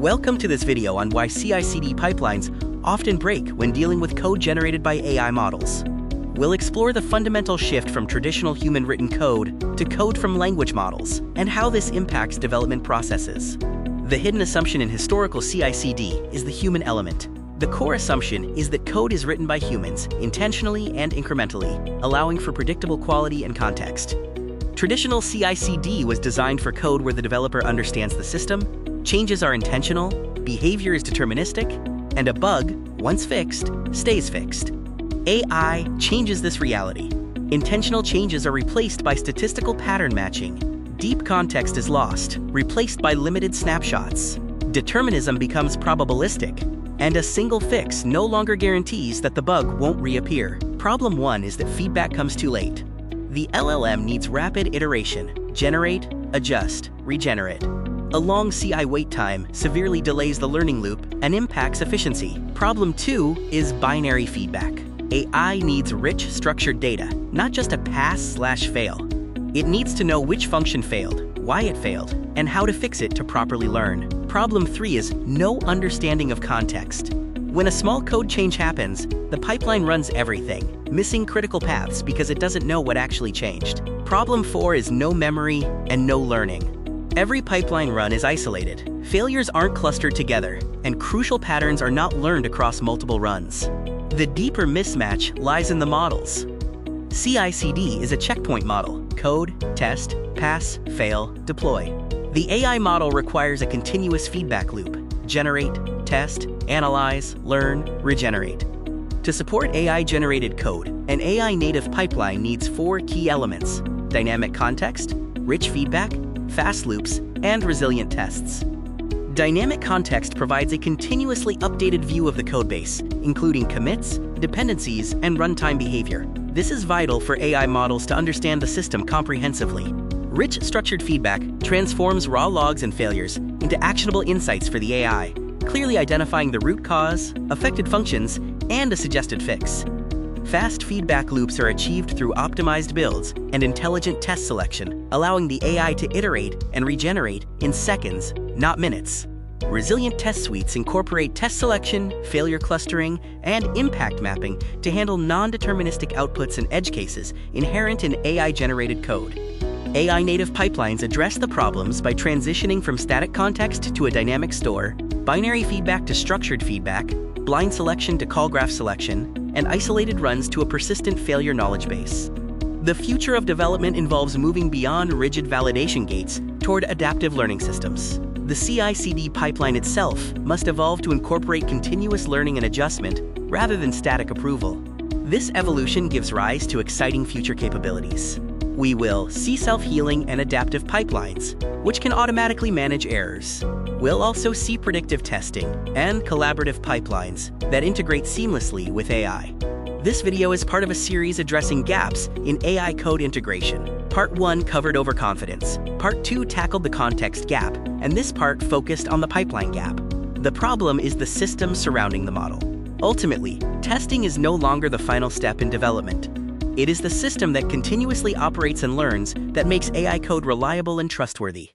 Welcome to this video on why CI/CD pipelines often break when dealing with code generated by AI models. We'll explore the fundamental shift from traditional human-written code to code from language models, and how this impacts development processes. The hidden assumption in historical CI/CD is the human element. The core assumption is that code is written by humans, intentionally and incrementally, allowing for predictable quality and context. Traditional CI/CD was designed for code where the developer understands the system, changes are intentional, behavior is deterministic, and a bug, once fixed, stays fixed. AI changes this reality. Intentional changes are replaced by statistical pattern matching. Deep context is lost, replaced by limited snapshots. Determinism becomes probabilistic, and a single fix no longer guarantees that the bug won't reappear. Problem 1 is that feedback comes too late. The LLM needs rapid iteration: generate, adjust, regenerate. A long CI wait time severely delays the learning loop and impacts efficiency. Problem 2 is binary feedback. AI needs rich, structured data, not just a pass/fail. It needs to know which function failed, why it failed, and how to fix it to properly learn. Problem 3 is no understanding of context. When a small code change happens, the pipeline runs everything, missing critical paths because it doesn't know what actually changed. Problem 4 is no memory and no learning. Every pipeline run is isolated. Failures aren't clustered together, and crucial patterns are not learned across multiple runs. The deeper mismatch lies in the models. CI/CD is a checkpoint model: code, test, pass, fail, deploy. The AI model requires a continuous feedback loop: generate, test, analyze, learn, regenerate. To support AI-generated code, an AI-native pipeline needs 4 key elements: dynamic context, rich feedback, fast loops, and resilient tests. Dynamic context provides a continuously updated view of the codebase, including commits, dependencies, and runtime behavior. This is vital for AI models to understand the system comprehensively. Rich structured feedback transforms raw logs and failures into actionable insights for the AI, clearly identifying the root cause, affected functions, and a suggested fix. Fast feedback loops are achieved through optimized builds and intelligent test selection, allowing the AI to iterate and regenerate in seconds, not minutes. Resilient test suites incorporate test selection, failure clustering, and impact mapping to handle non-deterministic outputs and edge cases inherent in AI-generated code. AI-native pipelines address the problems by transitioning from static context to a dynamic store, binary feedback to structured feedback, blind selection to call graph selection, and isolated runs to a persistent failure knowledge base. The future of development involves moving beyond rigid validation gates toward adaptive learning systems. The CI/CD pipeline itself must evolve to incorporate continuous learning and adjustment rather than static approval. This evolution gives rise to exciting future capabilities. We will see self-healing and adaptive pipelines, which can automatically manage errors. We'll also see predictive testing and collaborative pipelines that integrate seamlessly with AI. This video is part of a series addressing gaps in AI code integration. Part 1 covered overconfidence, Part 2 tackled the context gap, and this part focused on the pipeline gap. The problem is the system surrounding the model. Ultimately, testing is no longer the final step in development. It is the system that continuously operates and learns that makes AI code reliable and trustworthy.